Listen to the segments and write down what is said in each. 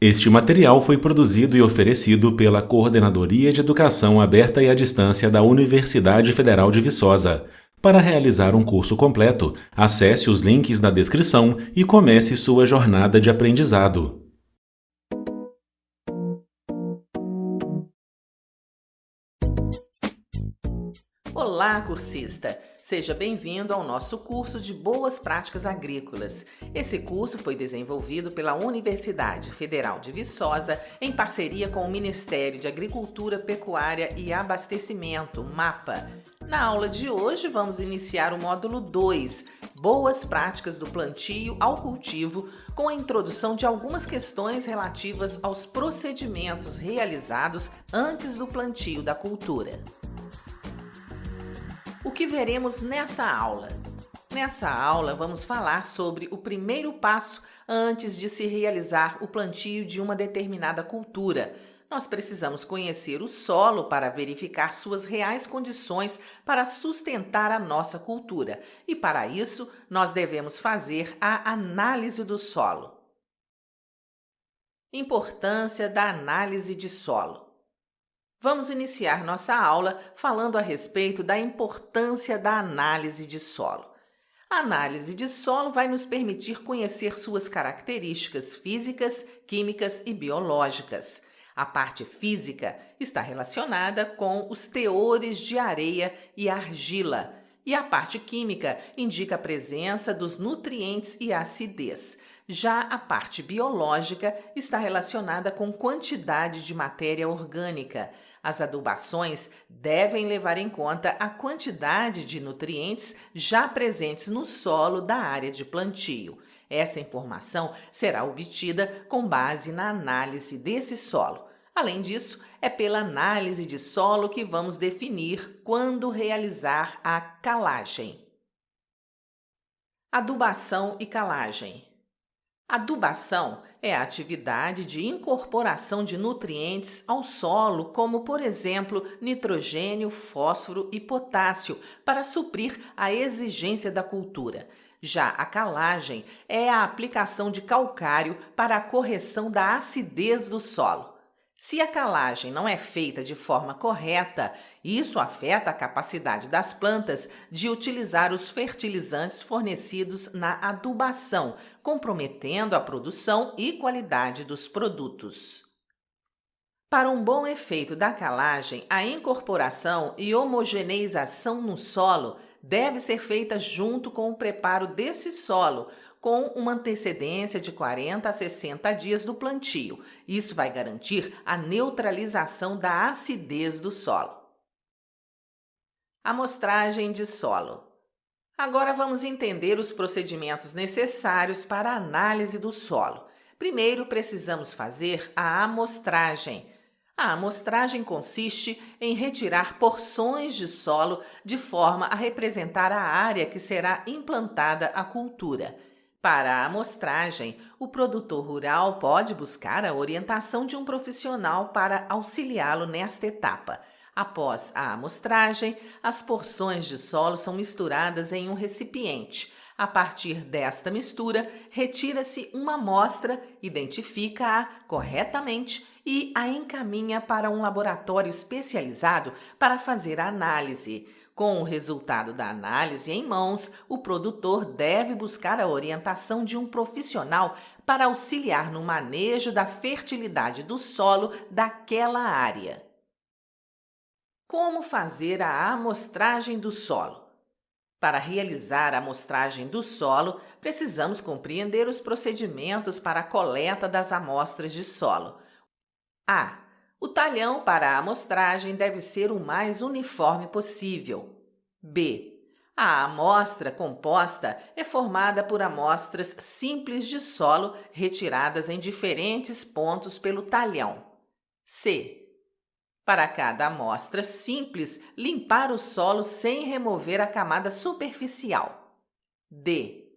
Este material foi produzido e oferecido pela Coordenadoria de Educação Aberta e à Distância da Universidade Federal de Viçosa. Para realizar um curso completo, acesse os links na descrição e comece sua jornada de aprendizado. Olá, cursista! Seja bem-vindo ao nosso curso de Boas Práticas Agrícolas. Esse curso foi desenvolvido pela Universidade Federal de Viçosa em parceria com o Ministério de Agricultura, Pecuária e Abastecimento, MAPA. Na aula de hoje, vamos iniciar o módulo 2, Boas Práticas do Plantio ao Cultivo, com a introdução de algumas questões relativas aos procedimentos realizados antes do plantio da cultura. O que veremos nessa aula? Nessa aula, vamos falar sobre o primeiro passo antes de se realizar o plantio de uma determinada cultura. Nós precisamos conhecer o solo para verificar suas reais condições para sustentar a nossa cultura. E para isso, nós devemos fazer a análise do solo. Importância da análise de solo. Vamos iniciar nossa aula falando a respeito da importância da análise de solo. A análise de solo vai nos permitir conhecer suas características físicas, químicas e biológicas. A parte física está relacionada com os teores de areia e argila, e a parte química indica a presença dos nutrientes e acidez. Já a parte biológica está relacionada com quantidade de matéria orgânica. As adubações devem levar em conta a quantidade de nutrientes já presentes no solo da área de plantio. Essa informação será obtida com base na análise desse solo. Além disso, é pela análise de solo que vamos definir quando realizar a calagem. Adubação e calagem. Adubação é a atividade de incorporação de nutrientes ao solo, como, por exemplo, nitrogênio, fósforo e potássio, para suprir a exigência da cultura. Já a calagem é a aplicação de calcário para a correção da acidez do solo. Se a calagem não é feita de forma correta, isso afeta a capacidade das plantas de utilizar os fertilizantes fornecidos na adubação, comprometendo a produção e qualidade dos produtos. Para um bom efeito da calagem, a incorporação e homogeneização no solo deve ser feita junto com o preparo desse solo, com uma antecedência de 40 a 60 dias do plantio. Isso vai garantir a neutralização da acidez do solo. Amostragem de solo. Agora vamos entender os procedimentos necessários para a análise do solo. Primeiro, precisamos fazer a amostragem. A amostragem consiste em retirar porções de solo de forma a representar a área que será implantada a cultura. Para a amostragem, o produtor rural pode buscar a orientação de um profissional para auxiliá-lo nesta etapa. Após a amostragem, as porções de solo são misturadas em um recipiente. A partir desta mistura, retira-se uma amostra, identifica-a corretamente e a encaminha para um laboratório especializado para fazer a análise. Com o resultado da análise em mãos, o produtor deve buscar a orientação de um profissional para auxiliar no manejo da fertilidade do solo daquela área. Como fazer a amostragem do solo? Para realizar a amostragem do solo, precisamos compreender os procedimentos para a coleta das amostras de solo. A. O talhão para a amostragem deve ser o mais uniforme possível. B. A amostra composta é formada por amostras simples de solo retiradas em diferentes pontos pelo talhão. C. Para cada amostra simples, limpar o solo sem remover a camada superficial. D.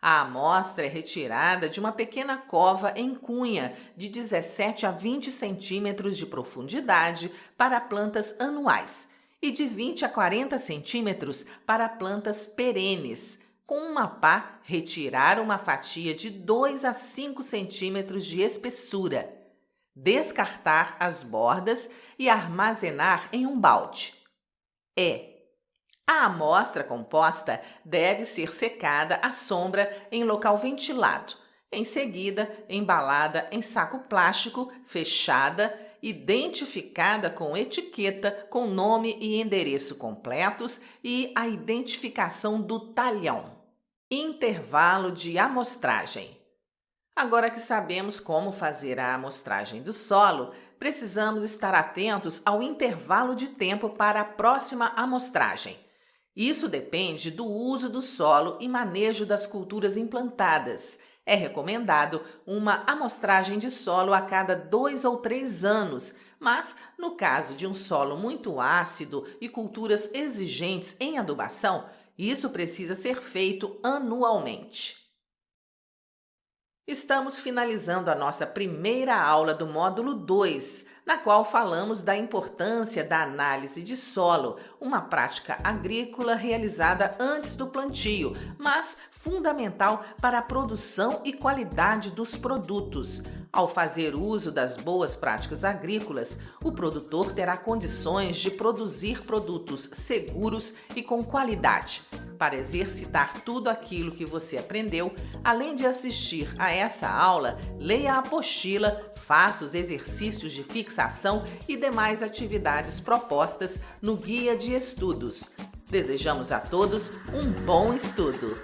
A amostra é retirada de uma pequena cova em cunha de 17 a 20 centímetros de profundidade para plantas anuais e de 20 a 40 centímetros para plantas perenes. Com uma pá, retirar uma fatia de 2 a 5 centímetros de espessura. Descartar as bordas e armazenar em um balde. A amostra composta deve ser secada à sombra em local ventilado. Em seguida, embalada em saco plástico, fechada, identificada com etiqueta com nome e endereço completos e a identificação do talhão. Intervalo de amostragem. Agora que sabemos como fazer a amostragem do solo, precisamos estar atentos ao intervalo de tempo para a próxima amostragem. Isso depende do uso do solo e manejo das culturas implantadas. É recomendado uma amostragem de solo a cada 2 ou 3 anos, mas no caso de um solo muito ácido e culturas exigentes em adubação, isso precisa ser feito anualmente. Estamos finalizando a nossa primeira aula do módulo 2, na qual falamos da importância da análise de solo, uma prática agrícola realizada antes do plantio, mas fundamental para a produção e qualidade dos produtos. Ao fazer uso das boas práticas agrícolas, o produtor terá condições de produzir produtos seguros e com qualidade. Para exercitar tudo aquilo que você aprendeu, além de assistir a essa aula, leia a apostila, faça os exercícios de fixação e demais atividades propostas no Guia de Estudos. Desejamos a todos um bom estudo!